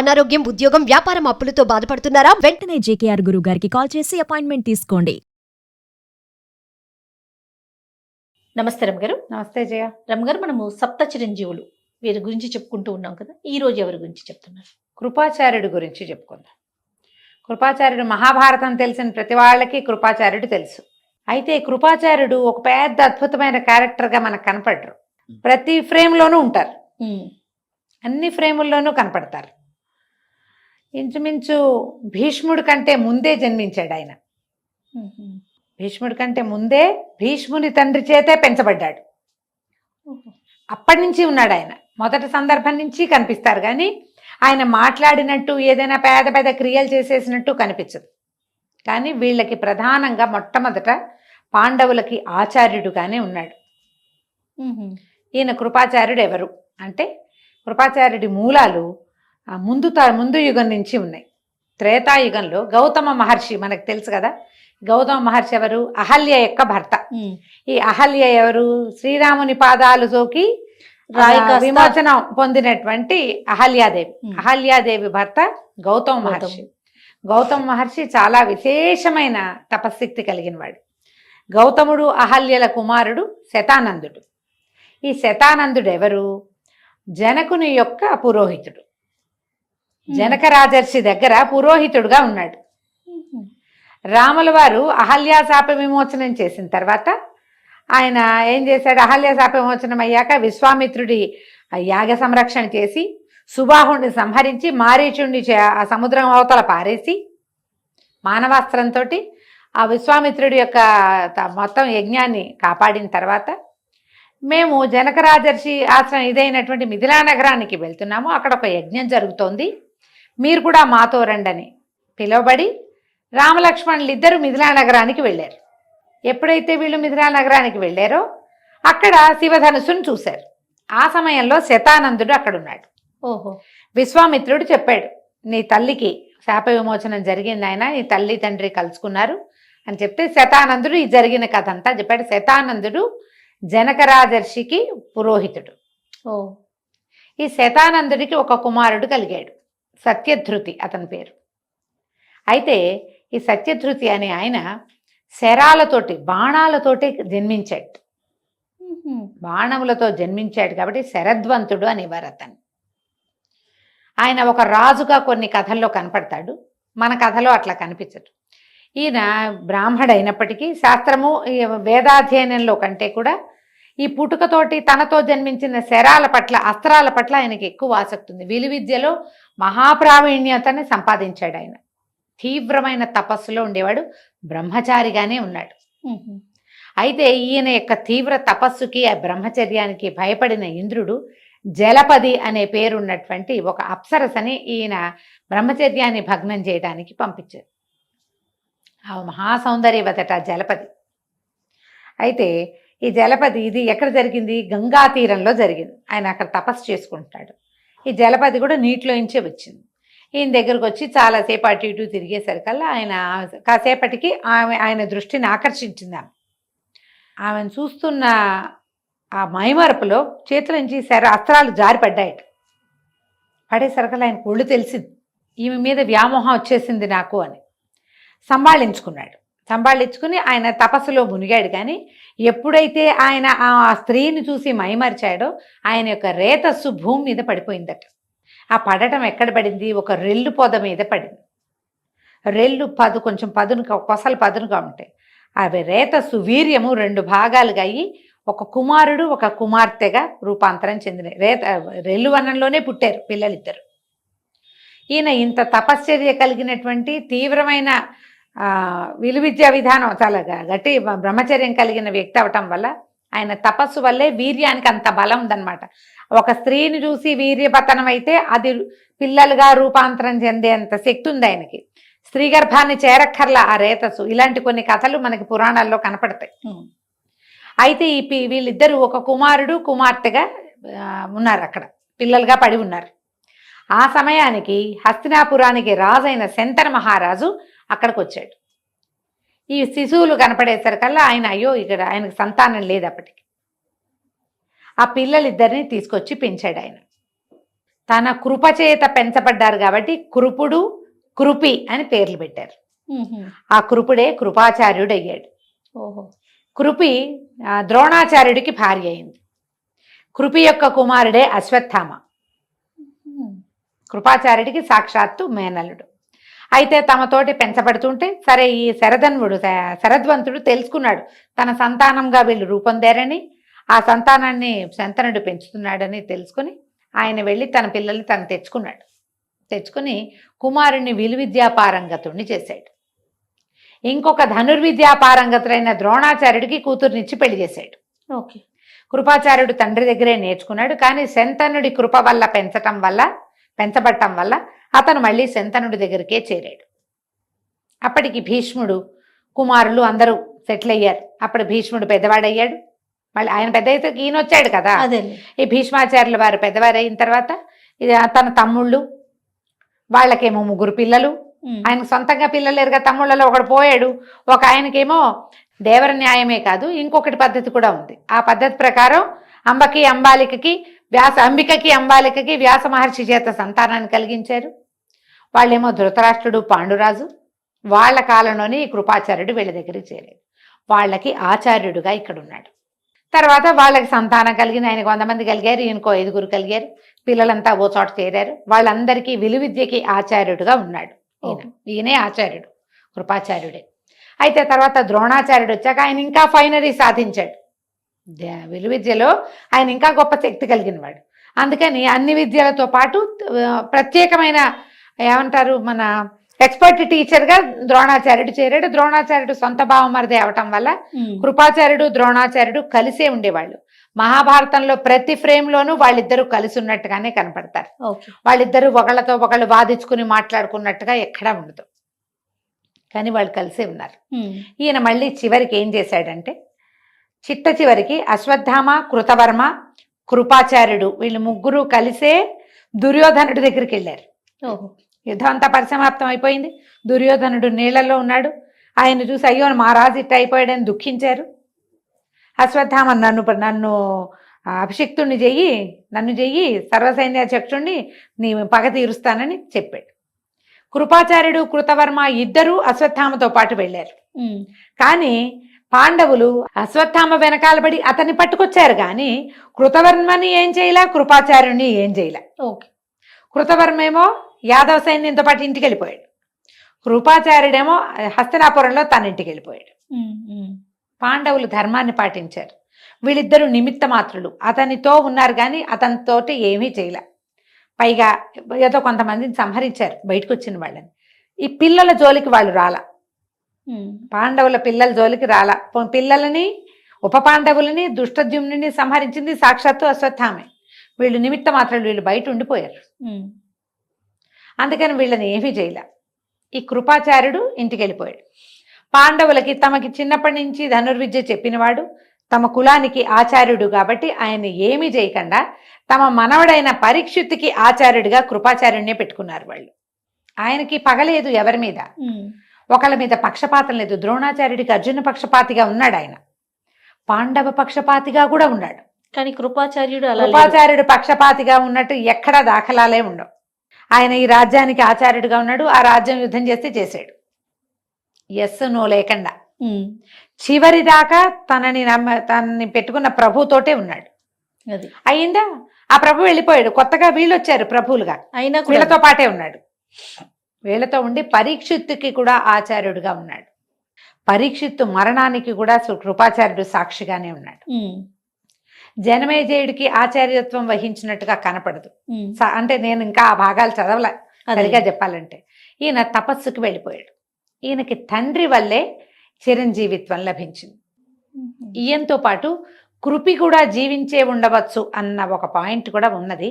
అనారోగ్యం, ఉద్యోగం, వ్యాపారం అప్పులతో బాధపడుతున్నారా? వెంటనే జేకేఆర్ గురువు గారికి కాల్ చేసి అపాయింట్మెంట్ తీసుకోండి. నమస్తే రమగారు. నమస్తే జయ. రమగారు, మనము సప్త చిరంజీవులు వీరి గురించి చెప్పుకుంటూ ఉన్నాం కదా, ఈ రోజు ఎవరి గురించి చెప్తున్నారు? కృపాచార్యుడి గురించి చెప్పుకుందాం. కృపాచార్యుడు మహాభారతం తెలిసిన ప్రతి వాళ్ళకి కృపాచార్యుడు తెలుసు. అయితే కృపాచార్యుడు ఒక పెద్ద అద్భుతమైన క్యారెక్టర్గా మనకు కనపడరు. ప్రతి ఫ్రేమ్లోనూ ఉంటారు, అన్ని ఫ్రేముల్లోనూ కనపడతారు. ఇంచుమించు భీష్ముడి కంటే ముందే జన్మించాడు ఆయన. భీష్ముడి కంటే ముందే భీష్ముని తండ్రి చేతే పెంచబడ్డాడు. అప్పటి నుంచి ఉన్నాడు ఆయన. మొదటి సందర్భం నుంచి కనిపిస్తారు కానీ ఆయన మాట్లాడినట్టు ఏదైనా పేద పెద్ద క్రియలు చేసేసినట్టు కనిపించదు. కానీ వీళ్ళకి ప్రధానంగా మొట్టమొదట పాండవులకి ఆచార్యుడుగానే ఉన్నాడు. ఈయన కృపాచార్యుడు ఎవరు అంటే, కృపాచార్యుడి మూలాలు ముందు యుగం నుంచి ఉన్నాయి. త్రేతాయుగంలో గౌతమ మహర్షి మనకు తెలుసు కదా. గౌతమ మహర్షి ఎవరు? అహల్య యొక్క భర్త. ఈ అహల్య ఎవరు? శ్రీరాముని పాదాలు సోకి విమోచనం పొందినటువంటి అహల్యాదేవి. అహల్యాదేవి భర్త గౌతమ మహర్షి. గౌతమ మహర్షి చాలా విశేషమైన తపశక్తి కలిగిన వాడు. గౌతముడు అహల్యల కుమారుడు శతానందుడు. ఈ శతానందుడు ఎవరు? జనకుని యొక్క పురోహితుడు. జనక రాజర్షి దగ్గర పురోహితుడుగా ఉన్నాడు. రాముల వారు అహల్యా శాప విమోచనం చేసిన తర్వాత ఆయన ఏం చేశాడు? అహల్య శాప విమోచనం అయ్యాక విశ్వామిత్రుడి యాగ సంరక్షణ చేసి సుబాహుడిని సంహరించి మారీచుడిని ఆ సముద్రం అవతల పారేసి మానవాస్త్రంతో ఆ విశ్వామిత్రుడి యొక్క మొత్తం యజ్ఞాన్ని కాపాడిన తర్వాత మేము జనక రాజర్షి ఆశ్రమం ఇదైనటువంటి మిథిలా నగరానికి వెళ్తున్నాము, అక్కడ ఒక యజ్ఞం జరుగుతోంది, మీరు కూడా మాతో రండని పిలువబడి రామలక్ష్మణులు ఇద్దరు మిథిలా నగరానికి వెళ్ళారు. ఎప్పుడైతే వీళ్ళు మిథిలా నగరానికి వెళ్ళారో అక్కడ శివధనుసును చూశారు. ఆ సమయంలో శతానందుడు అక్కడున్నాడు. ఓహో. విశ్వామిత్రుడు చెప్పాడు, నీ తల్లికి శాప విమోచనం జరిగింది, ఆయన నీ తల్లి తండ్రి కలుసుకున్నారు అని చెప్తే శతానందుడు ఈ జరిగిన కథ అంతా చెప్పాడు. శతానందుడు జనక రాజర్షికి పురోహితుడు. ఓ. ఈ శతానందుడికి ఒక కుమారుడు కలిగాడు, సత్యధృతి అతని పేరు. అయితే ఈ సత్యధృతి అనే ఆయన శరాలతోటి బాణాలతోటి జన్మించాడు. బాణములతో జన్మించాడు కాబట్టి శరద్వంతుడు అనేవారు అతన్ని. ఆయన ఒక రాజుగా కొన్ని కథల్లో కనపడతాడు, మన కథలో అట్లా కనిపించడు. ఈయన బ్రాహ్మడు అయినప్పటికీ శాస్త్రము వేదాధ్యయనంలో కంటే కూడా ఈ పుట్టుకతోటి తనతో జన్మించిన శరాల పట్ల అస్త్రాల పట్ల ఆయనకి ఎక్కువ ఆసక్తి ఉంది. విలువిద్యలో మహాప్రావీణ్యతని సంపాదించాడు ఆయన. తీవ్రమైన తపస్సులో ఉండేవాడు, బ్రహ్మచారిగానే ఉన్నాడు. అయితే ఈయన యొక్క తీవ్ర తపస్సుకి ఆ బ్రహ్మచర్యానికి భయపడిన ఇంద్రుడు జలపది అనే పేరున్నటువంటి ఒక అప్సరసని ఈయన బ్రహ్మచర్యాన్ని భగ్నం చేయడానికి పంపించారు. ఆ మహాసౌందర్యవతట జలపది. అయితే ఈ జలపది ఇది ఎక్కడ జరిగింది? గంగా తీరంలో జరిగింది. ఆయన అక్కడ తపస్సు చేసుకుంటాడు. ఈ జలపది కూడా నీటిలోంచే వచ్చింది. ఈయన దగ్గరకు వచ్చి చాలాసేపు అటు ఇటు తిరిగేసరికల్లా ఆయన కాసేపటికి ఆయన దృష్టిని ఆకర్షించింది. ఆమెను చూస్తున్న ఆ మైమరపులో చేతుల నుంచి అస్త్రాలు జారిపడ్డాయట. పడేసరికల్లా ఆయన ఒళ్ళు తెలిసింది, ఈమె మీద వ్యామోహం వచ్చేసింది నాకు అని. సంభాళించుకుని ఆయన తపస్సులో మునిగాడు. కానీ ఎప్పుడైతే ఆయన ఆ స్త్రీని చూసి మైమరిచాడో ఆయన యొక్క రేతస్సు భూమి మీద పడిపోయిందట. ఆ పడటం ఎక్కడ పడింది? ఒక రెల్లు పొద మీద పడింది. రెల్లు కొంచెం పదునుగా, కొసలు పదునుగా ఉంటాయి. అవి రేతస్సు వీర్యము 2 భాగాలుగా అయ్యి ఒక కుమారుడు ఒక కుమార్తెగా రూపాంతరం చెందిన రెల్లు వనంలోనే పుట్టారు పిల్లలిద్దరు. ఈయన ఇంత తపశ్చర్య కలిగినటువంటి తీవ్రమైన విలువిద్యా విధానం చాలా గట్టి బ్రహ్మచర్యం కలిగిన వ్యక్తి అవటం వల్ల ఆయన తపస్సు వల్లే వీర్యానికి అంత బలం ఉందన్నమాట. ఒక స్త్రీని చూసి వీర్యపతనం అయితే అది పిల్లలుగా రూపాంతరం చెందేంత శక్తి ఉంది ఆయనకి. స్త్రీ గర్భాన్ని చేరక్కర్లా ఆ రేతస్సు. ఇలాంటి కొన్ని కథలు మనకి పురాణాల్లో కనపడతాయి. అయితే వీళ్ళిద్దరూ ఒక కుమారుడు కుమార్తెగా ఉన్నారు, అక్కడ పిల్లలుగా పడి ఉన్నారు. ఆ సమయానికి హస్తినాపురానికి రాజైన శంతన మహారాజు అక్కడికి వచ్చాడు. ఈ శిశువులు కనపడేసరికల్లా ఆయన అయ్యో ఇక్కడ ఆయనకు సంతానం లేదు అప్పటికి. ఆ పిల్లలిద్దరిని తీసుకొచ్చి పెంచాడు ఆయన. తన కృపచేత పెంచబడ్డారు కాబట్టి కృపుడు కృపి అని పేర్లు పెట్టారు. ఆ కృపుడే కృపాచార్యుడు అయ్యాడు. ఓహో. కృపి ద్రోణాచార్యుడికి భార్య అయింది. కృపి యొక్క కుమారుడే అశ్వత్థామ. కృపాచార్యుడికి సాక్షాత్తు మేనల్లుడు. అయితే తమతోటి పెంచబడుతుంటే సరే ఈ శరద్వంతుడు తెలుసుకున్నాడు తన సంతానంగా వీళ్ళు రూపొందారని, ఆ సంతానాన్ని శంతనుడు పెంచుతున్నాడని తెలుసుకుని ఆయన వెళ్ళి తన పిల్లల్ని తను తెచ్చుకుని కుమారుణ్ణి విలువిద్యాపారంగతుడిని చేశాడు. ఇంకొక ధనుర్విద్యాపారంగతుడైన ద్రోణాచార్యుడికి కూతుర్నిచ్చి పెళ్లి చేశాడు. ఓకే. కృపాచార్యుడు తండ్రి దగ్గరే నేర్చుకున్నాడు. కానీ శంతనుడి కృప వల్ల పెంచబడటం వల్ల అతను మళ్ళీ శంతనుడి దగ్గరికే చేరాడు. అప్పటికి భీష్ముడు కుమారులు అందరూ సెటిల్ అయ్యారు. అప్పుడు భీష్ముడు పెద్దవాడయ్యాడు. మళ్ళీ ఆయన పెద్ద అయితే ఈయన వచ్చాడు కదా. ఈ భీష్మాచార్యుల వారు పెద్దవారు అయిన తర్వాత ఇది తన తమ్ముళ్ళు, వాళ్ళకేమో 3 పిల్లలు. ఆయనకు సొంతంగా పిల్లలు లేరుగా, తమ్ముళ్ళలో ఒకడు పోయాడు. ఒక ఆయనకేమో దేవర న్యాయమే కాదు ఇంకొకటి పద్ధతి కూడా ఉంది. ఆ పద్ధతి ప్రకారం అంబికకి అంబాలికకి వ్యాస మహర్షి చేత సంతానాన్ని కలిగించారు. వాళ్ళేమో ధృతరాష్ట్రుడు, పాండురాజు. వాళ్ళ కాలంలోనే ఈ కృపాచార్యుడు వీళ్ళ దగ్గరికి చేరాడు. వాళ్ళకి ఆచార్యుడుగా ఇక్కడ ఉన్నాడు. తర్వాత వాళ్ళకి సంతానం కలిగింది. ఆయనకు 100 మంది కలిగారు, ఈయనకో 5 కలిగారు. పిల్లలంతా ఓ చోట చేరారు. వాళ్ళందరికీ విలువిద్యకి ఆచార్యుడుగా ఉన్నాడు. ఈయనే ఆచార్యుడు, కృపాచార్యుడే. అయితే తర్వాత ద్రోణాచార్యుడు వచ్చాక ఆయన ఇంకా ఫైనరీ సాధించాడు. విలువిద్యలో ఆయన ఇంకా గొప్ప శక్తి కలిగిన వాడు. అందుకని అన్ని విద్యలతో పాటు ప్రత్యేకమైన ఏమంటారు మన ఎక్స్పర్ట్ టీచర్గా ద్రోణాచార్యుడు చేరాడు. ద్రోణాచార్యుడు సొంత భావమరిది అవటం వల్ల కృపాచార్యుడు ద్రోణాచార్యుడు కలిసే ఉండేవాళ్ళు. మహాభారతంలో ప్రతి ఫ్రేమ్లోనూ వాళ్ళిద్దరూ కలిసి ఉన్నట్టుగానే కనపడతారు. వాళ్ళిద్దరూ ఒకళ్ళతో ఒకళ్ళు వాదించుకుని మాట్లాడుకున్నట్టుగా ఎక్కడా ఉండదు, కానీ వాళ్ళు కలిసే ఉన్నారు. ఈయన మళ్ళీ చివరికి ఏం చేశాడంటే చివరికి అశ్వత్థామ, కృతవర్మ, కృపాచార్యుడు వీళ్ళు 3 కలిసే దుర్యోధనుడి దగ్గరికి వెళ్ళారు. యుద్ధం అంతా పరిసమాప్తం అయిపోయింది. దుర్యోధనుడు నీళ్లలో ఉన్నాడు. ఆయన చూసి అయ్యో మా రాజు ఇట్ట అయిపోయాడని దుఃఖించారు. అశ్వత్థామ నన్ను అభిషిక్తుణ్ణి నన్ను చెయ్యి సర్వసైన్యాధ్యక్షుణ్ణి నీ పగ తీరుస్తానని చెప్పాడు. కృపాచార్యుడు, కృతవర్మ ఇద్దరూ అశ్వత్థామతో పాటు వెళ్ళారు. కానీ పాండవులు అశ్వత్థామ వెనకాలబడి అతన్ని పట్టుకొచ్చారు. కానీ కృతవర్మని ఏం చేయలే, కృపాచార్యుని ఏం చేయలే. కృతవర్మేమో యాదవ సైన్యంతో పాటు ఇంటికి వెళ్ళిపోయాడు. కృపాచార్యుడేమో హస్తినాపురంలో తన ఇంటికి వెళ్ళిపోయాడు. పాండవులు ధర్మాన్ని పాటించారు. వీళ్ళిద్దరూ నిమిత్త మాత్రులు. అతనితో ఉన్నారు కానీ అతనితోటి ఏమీ చేయలే. పైగా ఏదో కొంతమందిని సంహరించారు బయటకు వచ్చిన వాళ్ళని. ఈ పిల్లల జోలికి వాళ్ళు రాలా. పాండవుల పిల్లల జోలికి రాలా. పిల్లలని ఉప పాండవులని దుష్టద్యుమ్నుని సంహరించింది సాక్షాత్తు అశ్వత్థామే. వీళ్ళు నిమిత్త మాత్రం వీళ్ళు బయట ఉండిపోయారు. అందుకని వీళ్ళని ఏమీ చేయలే. ఈ కృపాచార్యుడు ఇంటికి వెళ్ళిపోయాడు. పాండవులకి తమకి చిన్నప్పటి నుంచి ధనుర్విద్య చెప్పినవాడు, తమ కులానికి ఆచార్యుడు కాబట్టి ఆయన ఏమీ చేయకుండా తమ మనవడైన పరీక్షిత్తుకి ఆచార్యుడిగా కృపాచార్యుడినే పెట్టుకున్నారు వాళ్ళు. ఆయనకి పగలేదు ఎవరి మీద, ఒకళ్ళ మీద పక్షపాతం లేదు. ద్రోణాచార్యుడికి అర్జున పక్షపాతిగా ఉన్నాడు ఆయన, పాండవ పక్షపాతిగా కూడా ఉన్నాడు. కానీ కృపాచార్యుడు పక్షపాతిగా ఉన్నట్టు ఎక్కడా దాఖలాలే ఉండవు. ఆయన ఈ రాజ్యానికి ఆచార్యుడిగా ఉన్నాడు. ఆ రాజ్యం యుద్ధం చేస్తే చేశాడు, ఎస్ నో లేకుండా. చివరి దాకా తనని పెట్టుకున్న ప్రభుతోటే ఉన్నాడు. అయిందా? ఆ ప్రభు వెళ్ళిపోయాడు. కొత్తగా వీళ్ళు వచ్చారు ప్రభువులుగా, అయినా వీళ్ళతో పాటే ఉన్నాడు. వీళ్ళతో ఉండి పరీక్షిత్తుకి కూడా ఆచార్యుడిగా ఉన్నాడు. పరీక్షిత్తు మరణానికి కూడా కృపాచార్యుడు సాక్షిగానే ఉన్నాడు. జనమేజయుడికి ఆచార్యత్వం వహించినట్టుగా కనపడదు. అంటే నేను ఇంకా ఆ భాగాలు చదవలే సరిగా చెప్పాలంటే. ఈయన తపస్సుకి వెళ్ళిపోయాడు. ఈయనకి తండ్రి వల్లే చిరంజీవిత్వం లభించింది. ఈయనతో పాటు కృపి కూడా జీవించే ఉండవచ్చు అన్న ఒక పాయింట్ కూడా ఉన్నది.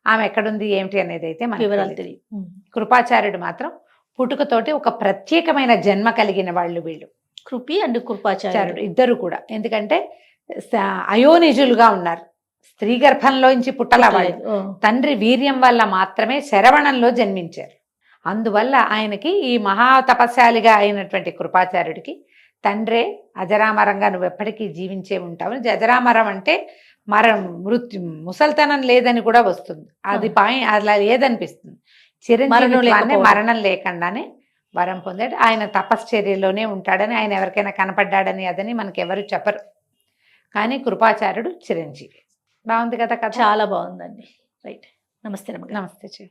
ఆమె ఎక్కడుంది ఏమిటి అనేది అయితే మనకి వివరాలు తెలియదు. కృపాచార్యుడు మాత్రం పుట్టుకతోటి ఒక ప్రత్యేకమైన జన్మ కలిగిన వాళ్ళు వీళ్ళు, కృపి అండ్ కృపాచార్యుడు ఇద్దరు కూడా. ఎందుకంటే అయోనిజులుగా ఉన్నారు. స్త్రీ గర్భంలోంచి పుట్టల వాళ్ళు. తండ్రి వీర్యం వల్ల మాత్రమే శరవణంలో జన్మించారు. అందువల్ల ఆయనకి ఈ మహాతపస్శాలిగా అయినటువంటి కృపాచార్యుడికి తండ్రే అజరామరంగా నువ్వు ఎప్పటికీ జీవించే ఉంటావు. అజరామరం అంటే ముసల్తనం లేదని కూడా వస్తుంది. అది అలా ఏదనిపిస్తుంది. చిరంజీవిత్వాన్ని మరణం లేకుండానే వరం పొందాడు. ఆయన తపశ్చర్యలోనే ఉంటాడని, ఆయన ఎవరికైనా కనపడ్డాడని అదని మనకి ఎవరు చెప్పరు. కానీ కృపాచార్యుడు చిరంజీవి. బాగుంది కదా కథ? చాలా బాగుందండి. రైట్. నమస్తే. నమస్తే.